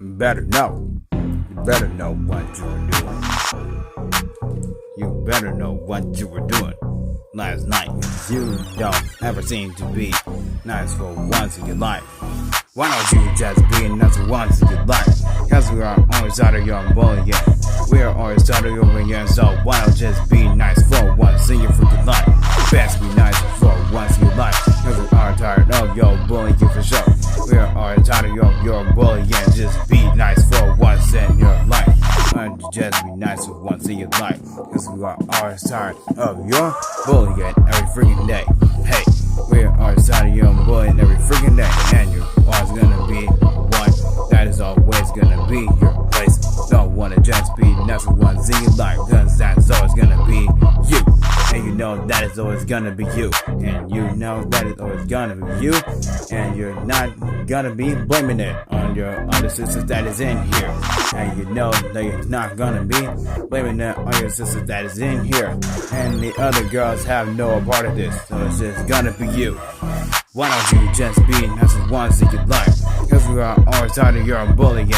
Better know. You better know what you were doing. You better know what you were doing last night. 'Cause you don't ever seem to be nice for once in your life. Why don't you just be nice for once in your life? 'Cause we are always out of your bullying. We are always out of your bullying. So why don't just be nice for once in your freaking life? Best be nice for once in your life. 'Cause we are tired of your bullying for sure. We are always tired of your bullying. Just be nice for once in your life. Why don't you just be nice for once in your life? 'Cause we are always tired of your bullying every freaking day. Hey, we are always tired of your bullying every freaking day. And you're always gonna be one that is always gonna be your place. Don't wanna just be nice for once in your life. 'Cause that's always gonna be you. And you know that is always gonna be you. And you know that is always gonna be you. And you're not gonna be blaming it on your other sisters that is in here. And you know that you're not gonna be blaming it on your sisters that is in here. And the other girls have no part of this. So it's just gonna be you. Why don't you just be nice for once in your life? 'Cause we are always tired of your bullying.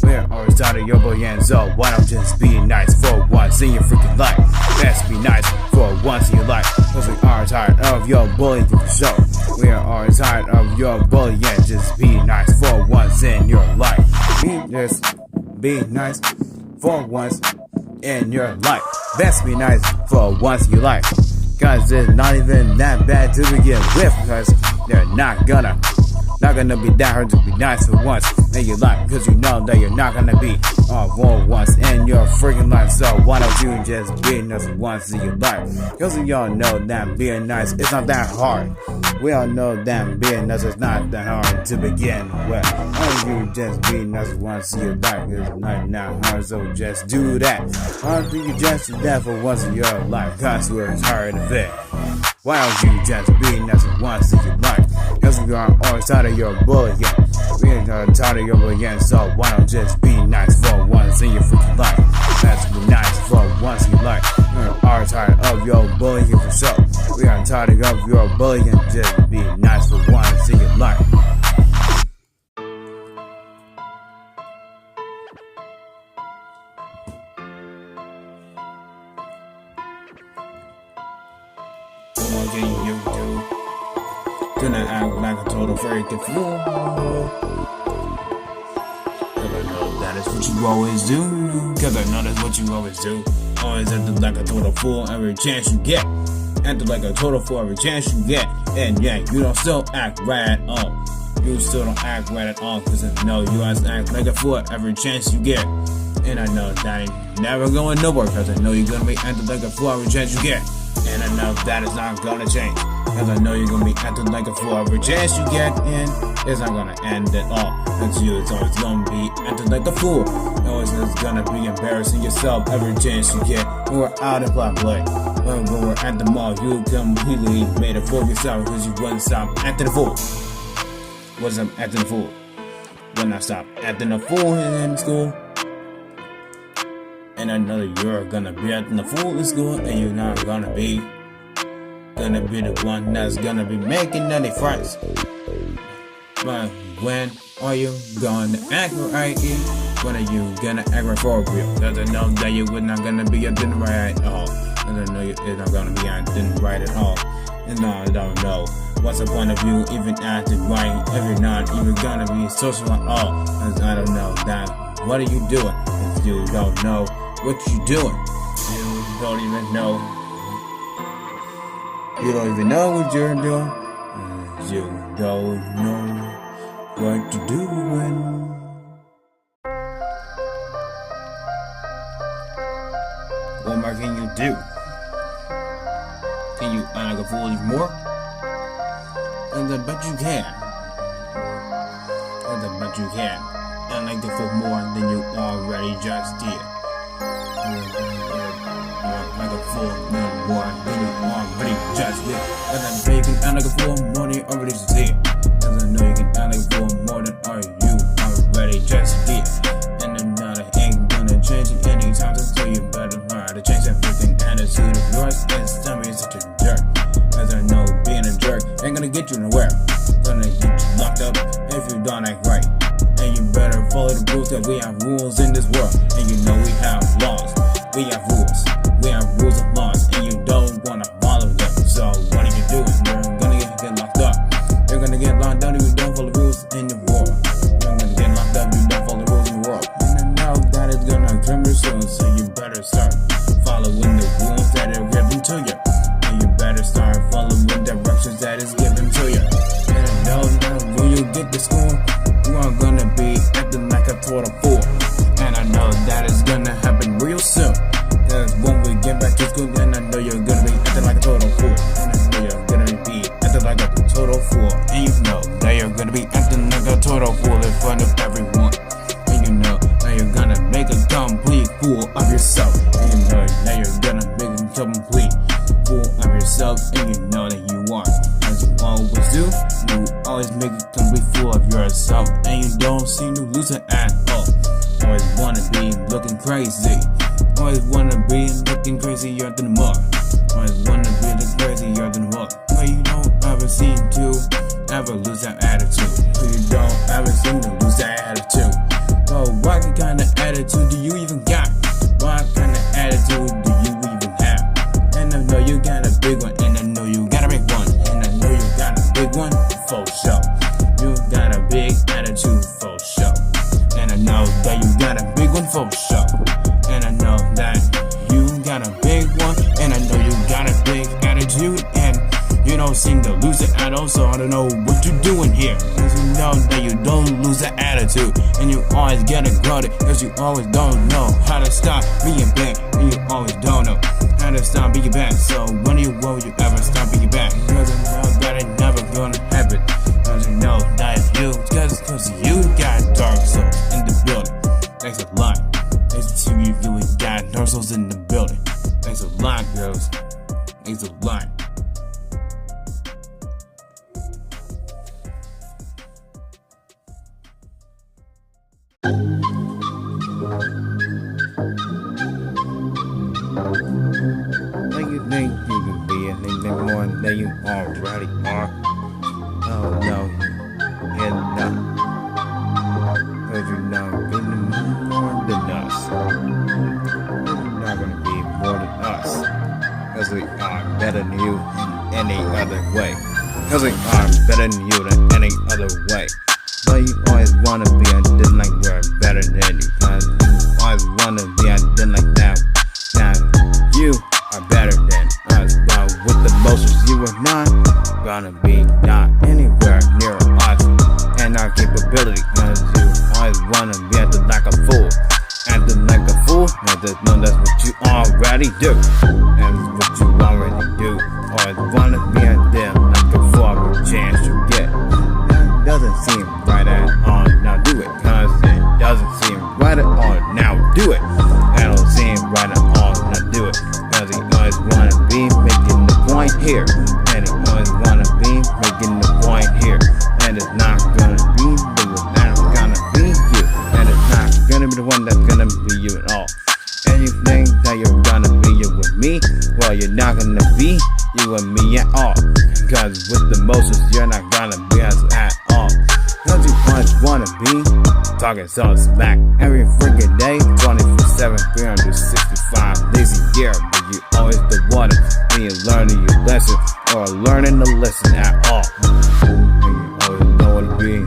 We're always tired of your bullying. So why don't just be nice for once in your freaking life? Best be nice for once in your life. 'Cause we are tired of your bullying for sure. We are always tired of your bullying. Just be nice for once in your life. Be nice for once in your life. Best be nice for once in your life. 'Cause it's not even that bad to begin with. 'Cause they're not gonna be that hard to be nice for once in your life. 'Cause you know that you're not gonna be for once in your freaking life. So why don't you just be nice for once in your life? 'Cause we all know that being nice is not that hard. We all know that being nice is not that hard to begin with. Why don't you just be nice for once in your life? 'Cause it's not that hard, so just do that. Why don't you just do that for once in your life? 'Cause we're tired of it. Why don't you just be nice for once in your life? 'Cause we are always tired of your bullying. We are tired of your bullying. So why don't just be nice for once in your freaking life? Let's be nice for once in your life. We are tired of your bullying for sure. We are tired of your bullying. Just be nice for once in your life. What can you do? Gonna act like a total freaking fool. 'Cause I know that is what you always do. 'Cause I know that's what you always do. Always acting like a total fool every chance you get. Acting like a total fool every chance you get. And yeah, you don't still act right at all. You still don't act right at all. 'Cause I know you guys act like a fool every chance you get. And I know that ain't never going nowhere. 'Cause I know you're gonna be acting like a fool every chance you get. And I know that is not gonna change. 'Cause I know you're gonna be acting like a fool every chance you get. And it's not gonna end at all. 'Cause you is always gonna be acting like a fool. Always is gonna be embarrassing yourself every chance you get. When we're out in public, when we're at the mall, you completely made a fool of yourself. 'Cause you wouldn't stop acting a fool. Wasn't acting a fool. When I stop acting a fool in school. And I know that you're gonna be acting a fool in school. And you're not gonna be the one that's gonna be making any friends. But when are you gonna act right? When are you gonna act right for real? 'Cause I know that you not gonna be acting right at all. 'Cause I know you're not gonna be acting right at all. And I don't know what's the point of you even acting right if you're not even gonna be social at all. 'Cause I don't know that. What are you doing? 'Cause you don't know what you're doing. You don't even know. You don't even know what you're doing. You don't know what you're doing. What more can you do? Can you act like a fool even more? And I bet you can. And I bet you can. And like a fool more than you already just did. Like a fool more than you already just did. And I know you can act like a fool more than you already just did. And I know you can act like a fool more than you already just did. And I'm not ain't gonna change it anytime soon, so you better learn to change that freaking attitude of yours. It's time you're such a jerk. As I know being a jerk get you nowhere. Gonna get you locked up if you don't act right. And you better follow the rules, cause we have rules in this world. And you know we have laws, we have rules. We have rules and laws, and you don't wanna follow them. So what are you doing? You're gonna get locked up. You're gonna get locked up if you don't follow the rules in the world. You're gonna get locked up if you don't follow the rules in the world. And I know that it's gonna come soon, so you better start following the rules that are given to you. And you better start following directions that is given to you. And I know that when you get to school, you are gonna be acting like a total fool. And I know that is gonna happen real soon. Cause when we get back to school, then I know you're gonna be acting like a total fool. And I know you're gonna be acting like a total fool. And you know that you're gonna be acting like a total fool in front of everyone. And you know that you're gonna make a complete fool of yourself. And you know that you're gonna make a complete fool of yourself. And you know that you are. As you always do, you always make a complete fool of yourself. And you don't seem to lose it at all. Always wanna be looking crazy. Always wanna be looking crazier than the mug. Always wanna be looking crazier than the mug. But you don't ever seem to ever lose that attitude. But you don't ever seem to lose that attitude. Well, what kind of attitude do you even got? What kind of attitude do you even have? And I know you got a big one. And I know you got a big one. And I know you got a big one for sure. You got a big attitude for sure. And I know that you got a big one for sure. And I know that you got a big one. And I know you got a big attitude. And you don't seem to lose it at all. So I don't know what you're doing here. Cause you know that you don't lose the attitude. And you always get it grounded. Cause you always don't know how to stop being bad. And you always don't know how to stop being bad. So when will you ever stop being bad? Cause I know that it never gonna happen. Cause you know that you, cause you got dark souls in the building. Thanks a lot. Thanks to you, you got dark souls in the building. Thanks a lot, girls. Thanks a lot. When you think you can be anything more than you already are. Oh no, you're not. Cause you're not gonna be more than us. You're not gonna be more than us. Cause we are better than you in any other way. Cause we are better than you in any other way. But you always wanna be acting like we're better than you. Cause you always wanna be acting like that. Now you are better than us. But with the motions you are not gonna be not anywhere near us and our capability. Cause you always wanna be acting like a fool. Acting like a fool, that's what you already do. That's what you already do. Always wanna be acting like a fool every chance you get. That doesn't seem right at all, now do it. Cause it doesn't seem right at all, now do it. That don't seem right at all, now do it. Cause he always wanna be making the point here. And he always wanna be making the point here. And it's not gonna be the one that's gonna be you. And it's not gonna be the one that's gonna be you at all. And you think that you're gonna be you with me? Well, you're not gonna be you and me at all. Cause with the motions, you're not gonna be us at all. Cause you always wanna be talking so smack every freaking day, 24/7, 365 days a year. But you always the one when you're learning your lesson or learning the lesson at all. And you always know what to be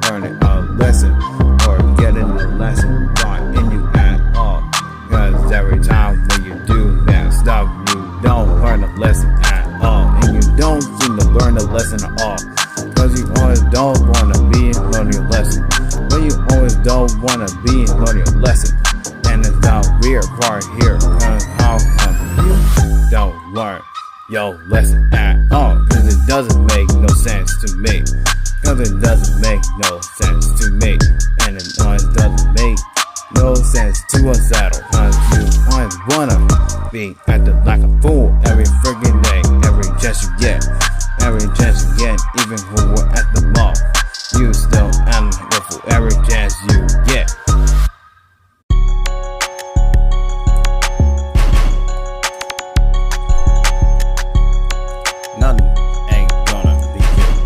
learning a lesson or getting the lesson taught in you at all. Cause every time when you do that stuff, you don't learn the lesson at all. And you don't seem to learn the lesson at all. Cause you always don't wanna be learning your lesson. But you always don't wanna be learning your lesson. And it's the weird part here. Cause how come you don't learn your lesson at all? Cause it doesn't make no sense to me. Cause it doesn't make no sense to me. And it always doesn't make no sense to us at all. Cause you always wanna be acting like a fool every freaking day. Every chance you get. Every chance you get. Even when we're at the mall, you still acting like a fool every chance you get. Nothing ain't gonna be good.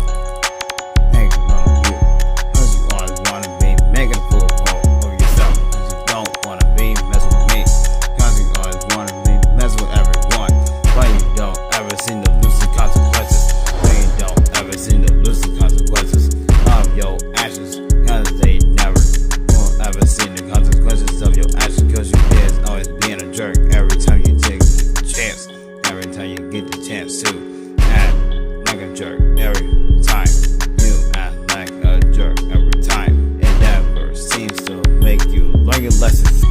jerk every time. You act like a jerk every time. It never seems to make you learn your lessons.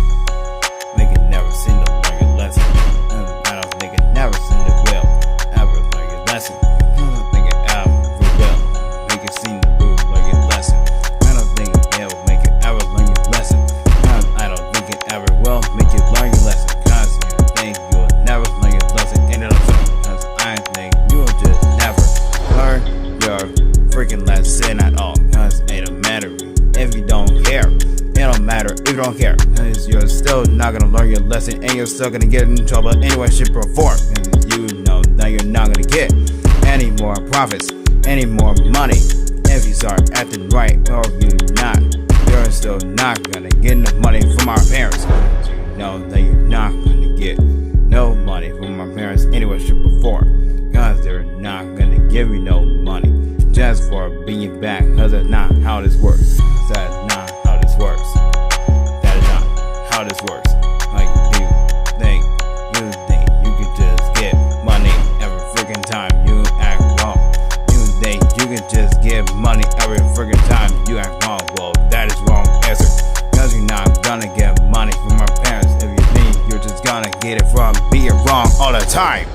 Make it never seem to learn your lesson. I don't think it never seem to will ever learn your lesson. I don't think it ever will make it seem to learn your lesson. I don't think it will make it ever learn your lesson. I don't think it ever will make you learn your lesson. Cause you think you'll never learn your lesson. And cause I think you'll just never learn your freaking lesson at all. Cause it don't matter if you don't care. It don't matter if you don't care. Cause you're still not gonna learn your lesson. And you're still gonna get in trouble anyway, shape or form. Cause you know that you're not gonna get any more profits, any more money. If you start acting right or if you're not, you're still not gonna get enough money from our parents. Cause you know that you're not gonna get no money from our parents anyway, shape or form. Cause they're not gonna give you no money just for being back. Cause that's not how this works. That's not how this works. That is not how this works. Like you think you could just get money every freaking time you act wrong. You think you can just get money every freaking time you act wrong. Well, that is wrong answer. Cause you're not gonna get money from our parents if you think you're just gonna get it from being wrong all the time.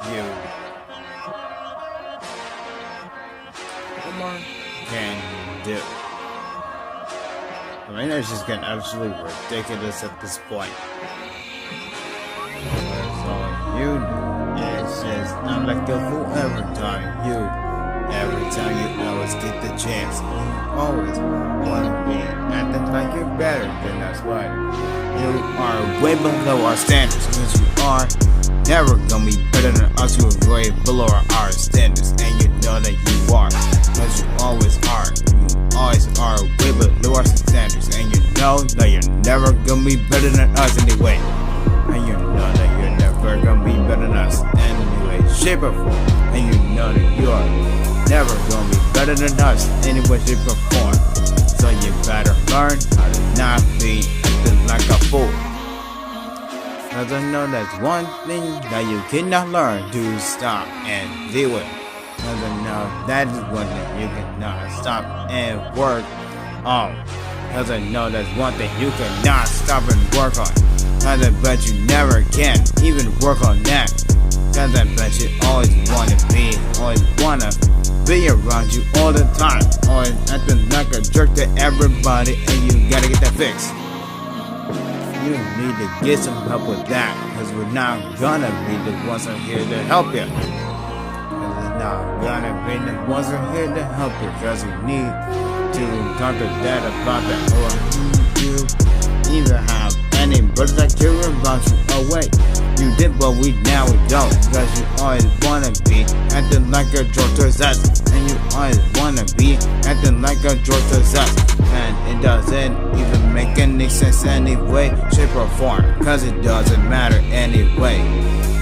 You can do. I mean, it's just getting absolutely ridiculous at this point. So you, it's just not like a fool every time you always get the chance. You always wanna be acting like you're better than us, but you are way below our standards. Cause you are never gonna be better than us. You're way below our standards, and you know that you are. Cause you always are. You always are way below our standards, and you know that you're never gonna be better than us anyway. And you know that you're never gonna be better than us anyway, shape or form. And you know that you are never gonna be better than us anyway, shape or form. So you better learn how to not be acting like a fool. Cause I know that's one thing that you cannot learn to stop and deal with. Cause I know that is one thing you cannot stop and work on. Cause I know that's one thing you cannot stop and work on. Cause I bet you never can even work on that. Cause I bet you always wanna be around you all the time. Always acting like a jerk to everybody, and you gotta get that fixed. You need to get some help with that. Cause we're not gonna be the ones that are here to help you. Cause we're not gonna be the ones that are here to help you. Cause you need to talk to dad about that. Or you even have any brothers that care about you. Oh wait, you did, but now we don't. Cause you always wanna be acting like a jerk to us. And you always wanna be acting like a jerk to us. And it doesn't even make any sense anyway, shape or form. Cause it doesn't matter anyway.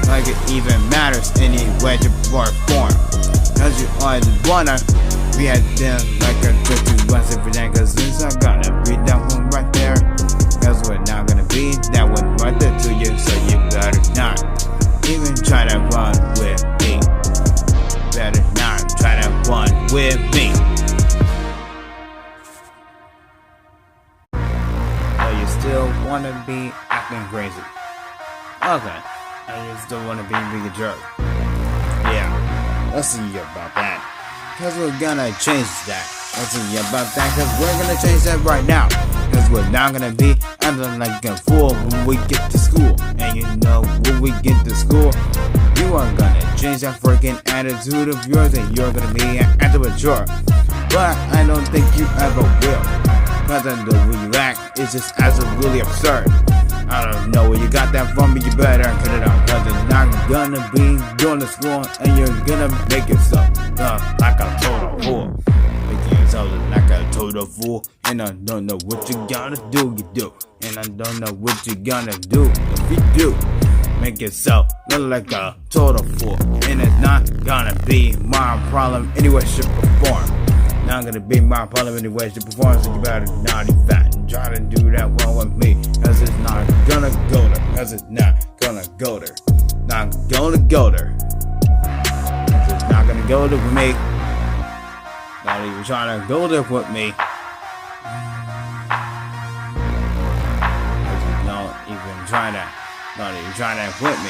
Like it even matters anyway, shape or form. Cause you always wanna be acting like a jerk to us every day. Cause it's not gonna be that one right there. Cause we're not gonna be that one right there to you. So you better not even try to run with me. Better not try to run with me. Oh, you still wanna be acting crazy? Okay. And you still wanna be a jerk? Yeah. Let's see about that. Cause we're gonna change that. Let's see about that. Cause we're gonna change that right now. Cause we're not gonna be acting like a fool when we get to school. And you know when we get to school, you are gonna change that freaking attitude of yours, and you're gonna be acting mature. But I don't think you ever will. Cause I know when you act, it's just absolutely absurd. I don't know where you got that from, but you better cut it out. Cause you're not gonna be going to school, and you're gonna make yourself like a total fool. Making yourself like a total fool. And I don't know what you gonna do, you do. And I don't know what you gonna do if you do. Make yourself look like a total fool. And it's not gonna be my problem anyway, shape or form. Not gonna be my problem anyway, shape or form. So you better not even try to do that one with me. Cause it's not gonna go there. Cause it's not gonna go there. not gonna go there. It's not gonna go there with me. Not even trying to go there with me. Not even trying to with me.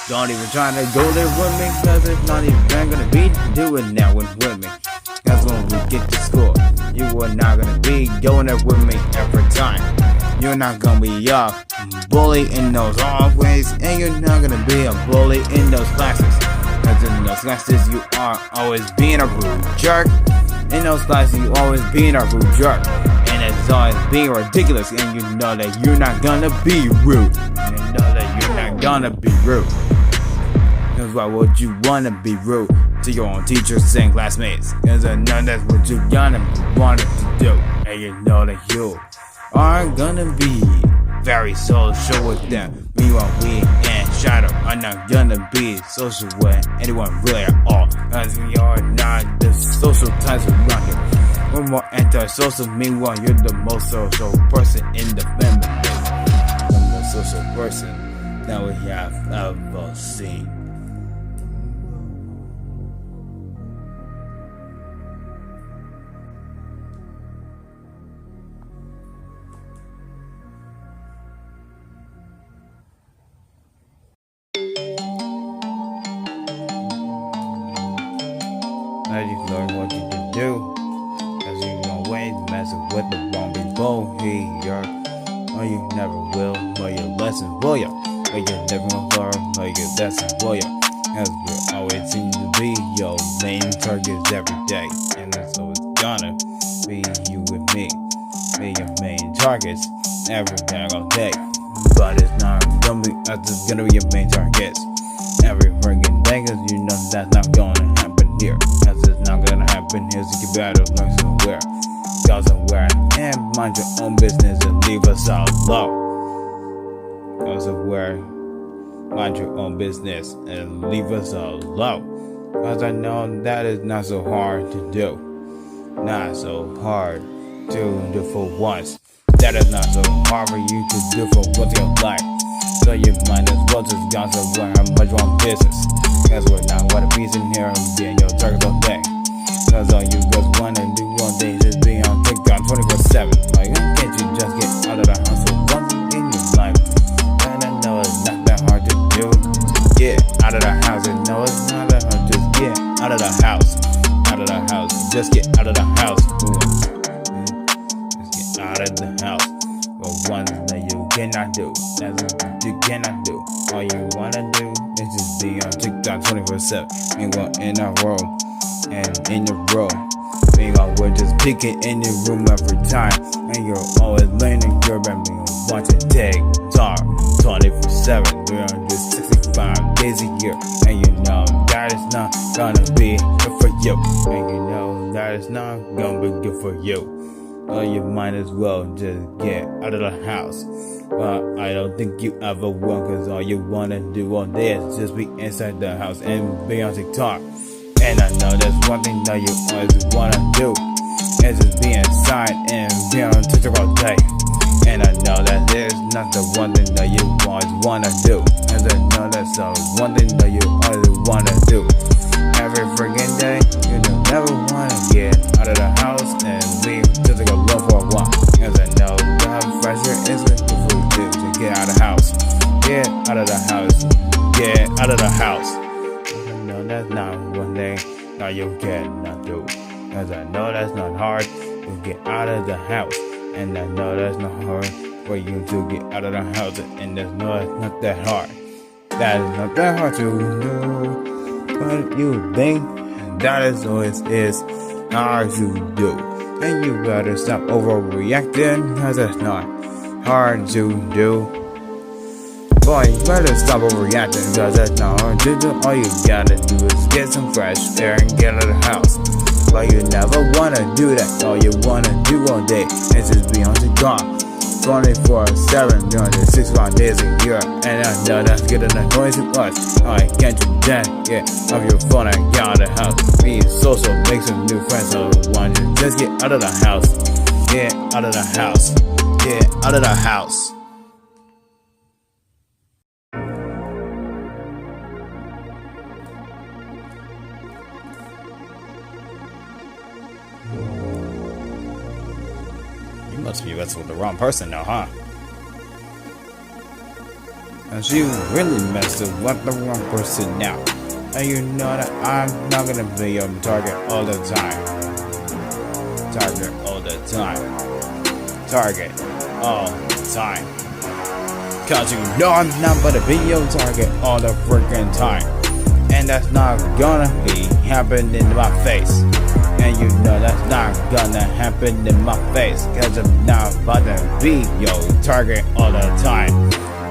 Don't even try to go there with me, cause it's not even gonna be doing that one with me. Cause when we get to school, you are not gonna be going there with me every time. You're not gonna be a bully in those hallways, and you're not gonna be a bully in those classes. Cause in those classes, you are always being a rude jerk. In those classes, you always being a rude jerk. And it's always being ridiculous, and you know that you're not gonna be rude. And you know that you're not gonna be rude. Cause why would you wanna be rude to your own teachers and classmates? Cause I know that's what you're gonna want to do. And you know that you are gonna be very social with them. Meanwhile, we and Shadow are not gonna be social with anyone really at all. Cause we are not the social types around here. We're more antisocial. Meanwhile, you're the most social person in the family. The most social person that we have ever seen. Now you learn what you can do, cause you always messing with the wrong people here. Or you never will, or your lesson will ya? Or you never will learn, or your lesson will ya? Cause we always seem to be your main targets every day. And that's always gonna be you and me, be your main targets every single day. But it's not gonna be us, it's gonna be your main targets every freaking day, cause you know that's not gonna happen here. Cause it's not gonna happen here, so you better learn somewhere. Go somewhere and mind your own business and leave us alone. Go somewhere, mind your own business and leave us alone. Cause I know that is not so hard to do. Not so hard to do for once. That is not so hard for you to do for once in your life. So you might as well just go somewhere and mind your own business. Cause we're not what a piece in here and be in your target all day. Cause all you guys wanna do all day is just be on TikTok 24/7. Like, can't you just get out of the house for once in your life? And I know it's not that hard to do. Just get out of the house. And no, it's not that hard. Just get out of the house. Out of the house. Just get out of the house. Just get out of the house. For one that you cannot do. That's what you cannot do. All you wanna do is just be on TikTok 24/7. Meanwhile, in a row and in the row. Meanwhile, we're just picking in the room every time. And you're always learning your baby watching TikTok 24/7. We're on just 65 days a year. And you know that is not gonna be good for you. And you know that is not gonna be good for you. Or you might as well just get out of the house. But I don't think you ever will, cause all you wanna do all day is just be inside the house and be on TikTok. And I know that's one thing that you always wanna do, is just be inside and be on TikTok all day. And I know that is not the one thing that you always wanna do, and I know that's the one thing that you always wanna do. Every freaking day, you don't never wanna get out of the house and leave just to go low for a while. Cause I know that pressure is good for you to get out of the house. Get out of the house. Get out of the house. I know that's not one thing that you cannot do. Cause I know that's not hard to get out of the house. And I know that's not hard for you to get out of the house. And that's no, it's not that hard. That is not that hard to do. But you think that is always is hard to do. And you better stop overreacting, cause it's not hard to do. Boy, you better stop overreacting, cause it's not hard to do. All you gotta do is get some fresh air and get out of the house. But you never wanna do that. All you wanna do all day is just be on TikTok 24/7, 365 days a year. And I know that's getting annoying to us. I can't you then get off your phone and get out of the house. Be social, make some new friends. So why don't you just get out of the house? Get out of the house. Get out of the house. Must be messing with the wrong person now, huh? Cause you really messing with the wrong person now. And you know that I'm not gonna be your target all the time. Target all the time. Target all the time. Cause you know I'm not gonna be your target all the freaking time. And that's not gonna be happening in my face. And you know that's not gonna happen in my face. Cause I'm not about to be your target all the time.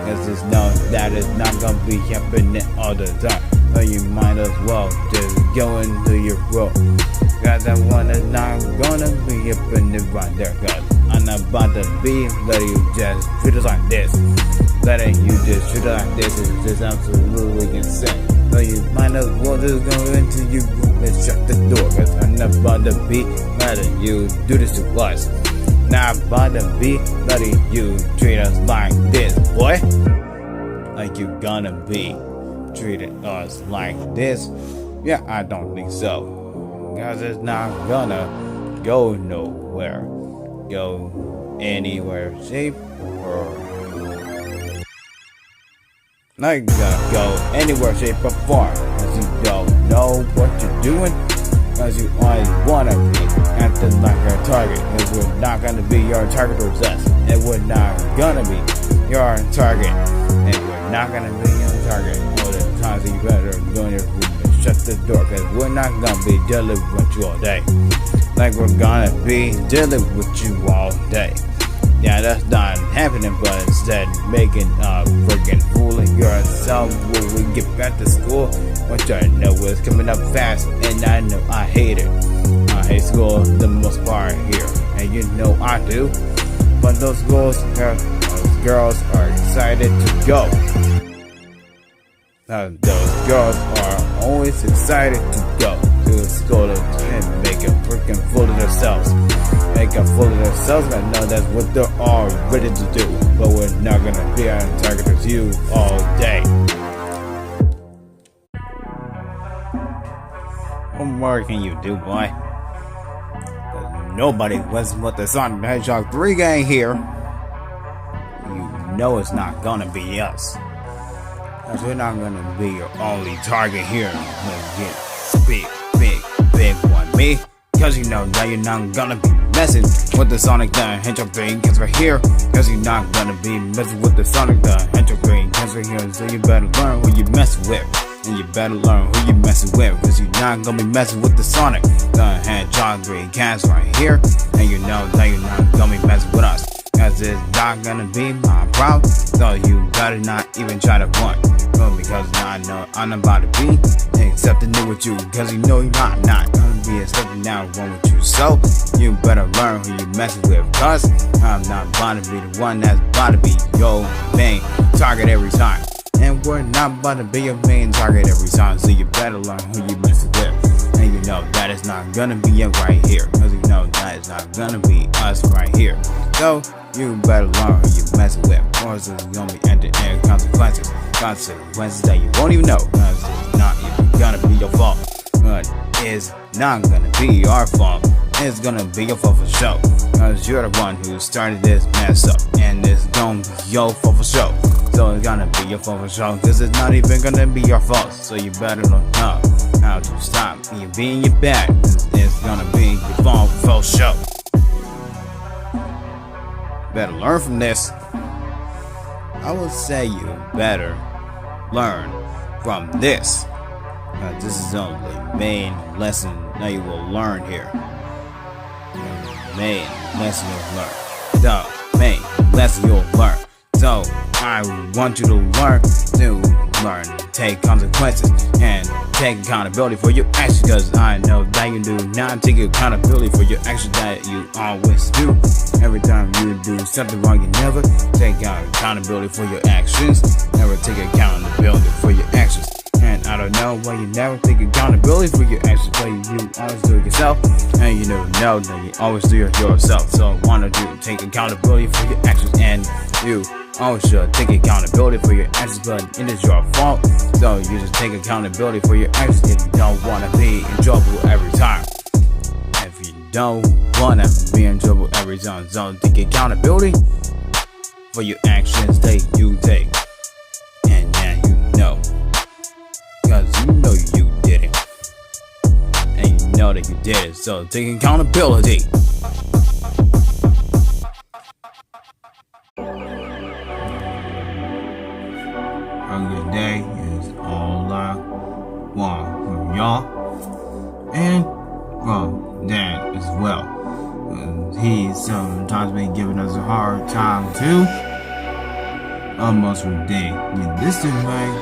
Cause just know that it's not gonna be happening all the time. So you might as well just go into your role. Cause that one is not gonna be happening right there. Cause I'm not about to be letting you just treat us like this. Letting you just treat us like this is just absolutely insane. So you might as well just go into your room and shut the door. Cause I'm not about to be letting you do this to us. Not about to be letting you treat us like this, boy. Like you gonna be treating us like this? Yeah, I don't think so. Cause it's not gonna go nowhere. Go anywhere, shape, or not gonna go anywhere, shape, or form. Cause you don't know what you're doing. Cause you always wanna be acting like our target. Cause we're not gonna be your target or us. And we're not gonna be your target. And we're not gonna be your target. All the times you better go in your room and shut the door. Cause we're not gonna be dealing with you all day. Like we're gonna be dealing with you all day. Yeah, that's not happening, but instead making a freaking fool of yourself when we get back to school. Which I know is coming up fast, and I know I hate it. I hate school the most part here, and you know I do. But those girls are excited to go. Those girls are always excited to go to school and make a freaking fool of themselves. Make a fool of themselves. I know that's what they're all ready to do. But we're not gonna be on target with you all day. What more can you do, boy? Nobody was with the Sonic the Hedgehog 3 gang here. You know it's not gonna be us. Cause we're not gonna be your only target here. We'll get big one. Me? Cause you know that you're not gonna be messing with the Sonic the Hedgehog 3. Cause we're here. Cause you're not gonna be messing with the Sonic the Hedgehog 3. Cause we're here. So you better learn who you messing with. And you better learn who you messing with. Cause you're not gonna be messing with the Sonic the Hedgehog 3 cats right here. And you know that you're not gonna be messing with us. Cause it's not gonna be my problem. So you better not even try to run. Because I know I'm about to be accepting it with you. Cause you know you're not gonna be accepting that one with you. So you better learn who you messing with. Cause I'm not about to be the one that's about to be your main target every time. And we're not about to be your main target every time. So you better learn who you messing with. And you know that it's not gonna be it right here. Cause you know that it's not gonna be us right here. So you better learn who you messing with. Or it's gonna be end-to-end consequences. Consequences that you won't even know. Cause it's not even gonna be your fault. But it's not gonna be our fault. It's gonna be your fault for sure. Cause you're the one who started this mess up. And it's gonna be your fault for sure. So it's gonna be your fault for sure. Cause it's not even gonna be your fault. So you better know how to stop you being your bad. It's gonna be your fault for sure. Better learn from this. I would say you better learn from this. Cause this is only main lesson that you will learn here. The main lesson you'll learn. The main lesson you'll learn. So I want you to learn to take consequences and take accountability for your actions. Cause I know that you do not take accountability for your actions that you always do. Every time you do something wrong, you never take accountability for your actions. Never take accountability for your actions. And I don't know why you never take accountability for your actions, but you always do it yourself. And you never know that you always do it yourself. So why don't you take accountability for your actions? And you always should take accountability for your actions, but it is your fault. So you just take accountability for your actions if you don't want to be in trouble every time. If you don't wanna be in trouble every time. So take accountability for your actions that you take. And now you know, cause you know you did it. And you know that you did it, so take accountability. A good day is all I want from y'all and from Dad as well. He sometimes been giving us a hard time too. Almost ridiculous. This is like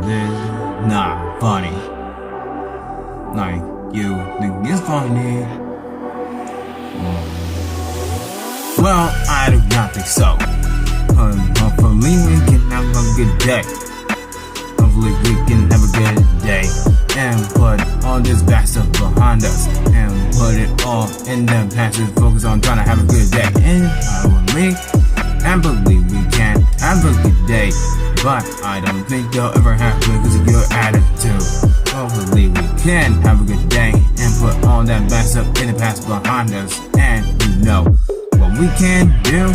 this is not funny. Like you think it's funny. Well, I do not think so. Hopefully we can have a good day. Hopefully we can have a good day. And put all this bad stuff behind us. And put it all in the past and focus on trying to have a good day. And I believe we can have a good day. But I don't think they'll ever have it because of your attitude. Hopefully we can have a good day. And put all that bad stuff in the past behind us. And you know what we can do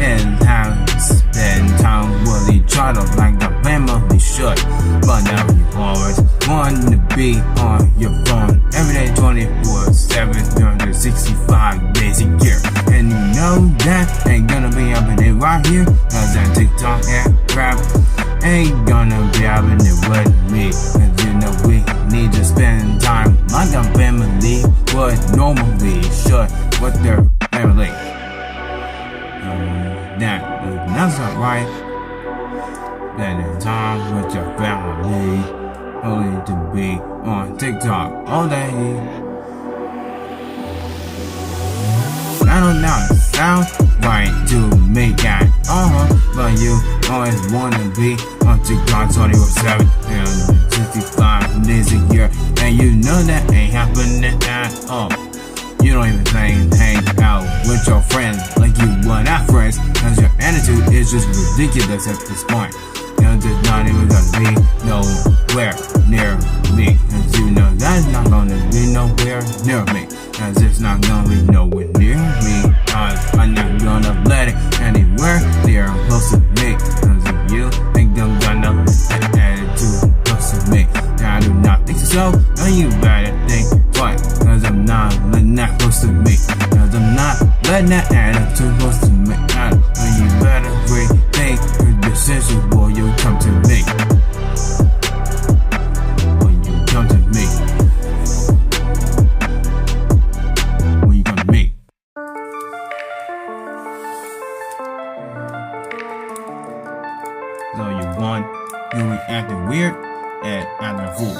and have spend time with each other like the family should. But now you always want to be on your phone every day 24/7 365 days a year. And you know that ain't gonna be happening right here, cause that TikTok and rap ain't gonna be happening with me. Cause you know we need to spend time like a family would normally should with their family. That's not right. Spending time with your family, only to be on TikTok all day. I don't know, sound right to me at all, but you always wanna be on TikTok 24/7 and 65 days a year, and you know that ain't happening at all. You don't even hang out with your friends like you would at friends, cause your attitude is just ridiculous at this point. You're just not even gonna be nowhere near me, cause you know that's not gonna be nowhere near me, cause it's not gonna be nowhere near me, cause I'm not gonna let it anywhere near close to me, cause if you think I'm gonna let that attitude close to me, I do not think so, and you better think twice, cause I'm not letting that close to me, cause I'm not letting that attitude close to me, and you better rethink your decision before you come to me, when you come to me, when you come to me. So you reacting weird and acting a fool.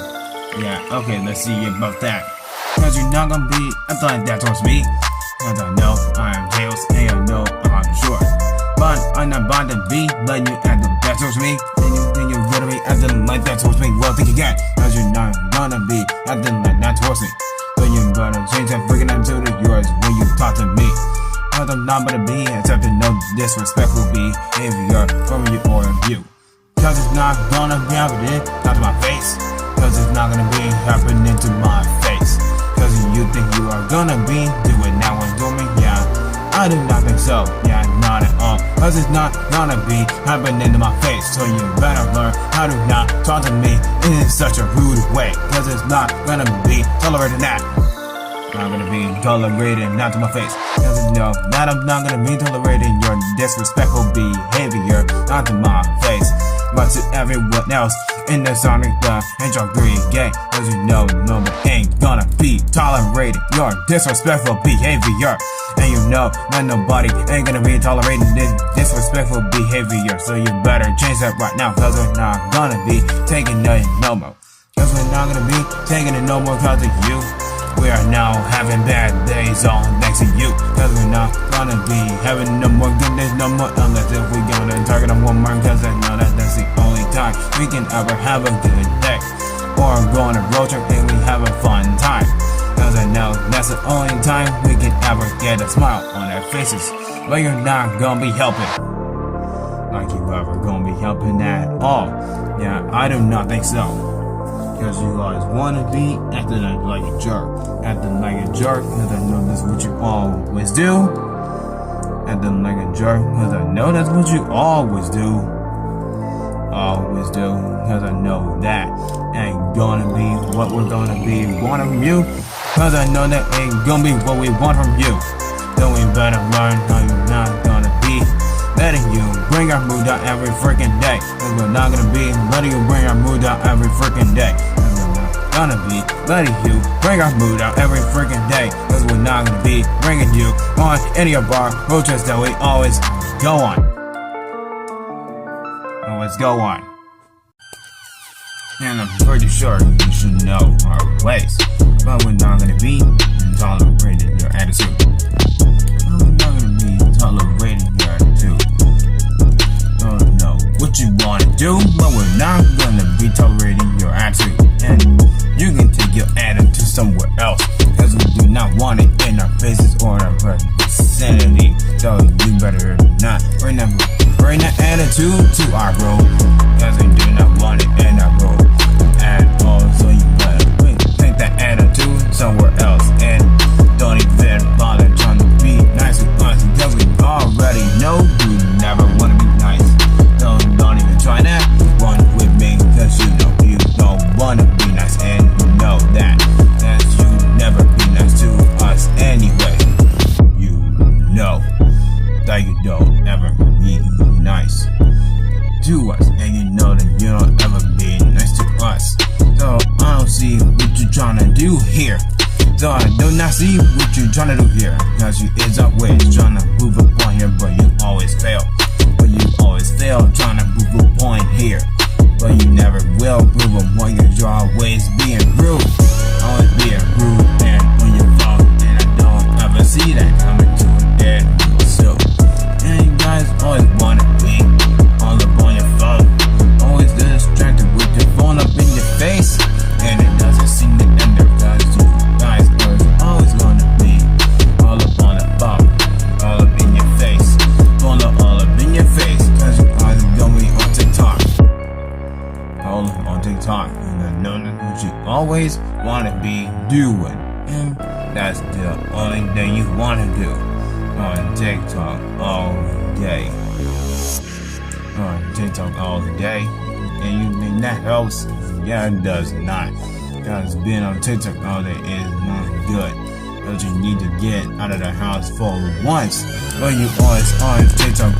Yeah, okay, let's see about that. Cause you're not gonna be acting like that towards me. Cause I know I'm Tails and I know I'm short. But I'm not about to be letting you act like that towards me. Then you think you're gonna be acting like that towards me. Well, think again. Cause you're not gonna be acting like that towards me. So you better change that freaking attitude of yours when you talk to me. Cause I'm not gonna be accepting no disrespectful behavior from you or you. Cause it's not gonna be happening, not to my face. Cause it's not gonna be happening to my face. Cause you think you are gonna be doing now and doing me, yeah. I do not think so, yeah, not at all. Cause it's not gonna be happening to my face. So you better learn how to not talk to me in such a rude way. Cause it's not gonna be tolerated that. Not gonna be tolerated, not to my face. Cause you know that I'm not gonna be tolerating your disrespectful behavior, not to my face. But to everyone else in the Sonic the Hedgehog 3 game. Cause you know nobody ain't gonna be tolerating your disrespectful behavior. And you know that nobody ain't gonna be tolerating this disrespectful behavior. So you better change that right now, cause we're not gonna be taking it no more. Cause we're not gonna be taking it no more cause of you. We are now having bad days all thanks to you. Cause we're not gonna be having no more good days no more, unless if we gonna target them one more. Cause I know that that's the only time we can ever have a good day. Or go on a road trip and we have a fun time. Cause I know that's the only time we can ever get a smile on our faces. But you're not gonna be helping, like you ever gonna be helping at all. Yeah, I do not think so. Cause you always wanna be acting like a jerk. Acting like a jerk, cause I know that's what you always do. Acting like a jerk, cause I know that's what you always do. Always do, cause I know that ain't gonna be what we're gonna be want from you. Cause I know that ain't gonna be what we want from you. So we better learn how you're not gonna be letting you bring our mood down every freaking day. Cause we're not gonna be letting you bring our mood down every freaking day. Cause we're not gonna be letting you bring our mood down every freaking day. Cause we're not gonna be bringing you on any of our road trips that we always go on. Always go on. And I'm pretty sure you should know our ways. But we're not gonna be tolerating your attitude. We're not gonna be tolerating your attitude. Don't know what you wanna do, but we're not gonna be tolerating your attitude. And you can take your attitude somewhere else, cause we do not want it in our faces or in our vicinity. So you better not bring that attitude to our road, cause we do not want it in our road at all. So you better take that attitude somewhere else and don't even bother trying to be nice with us, cause we already know you never want to be nice. So don't even try that one with me, cause you know you don't want to be nice, and you know that you never be nice to us anyway. You know that you don't ever be nice to us, and you know that you don't ever be nice to us. So I don't see what you're trying to do here. So I do not see what you're trying to do here, cause you is always trying to move a point here, but you always fail. But you always fail trying to move a point here, but you never will move a point, cause you're always being rude. Always being rude, and when you fall, and I don't ever see that coming to an end. So, and you guys always wanna be all up on your phone, always distracted with your phone up in your face, and it doesn't seem to end there, cause you guys are always gonna be all up on the phone, all up in your face, all up in your face, cause you always gonna be on TikTok, all up on TikTok, and I know that's what you always wanna be doing, and that's the only thing you wanna do on TikTok all day. On TikTok all day, and you think that helps? Yeah, it does not. Because being on TikTok all day is not good. But you need to get out of the house for once. But you always on TikTok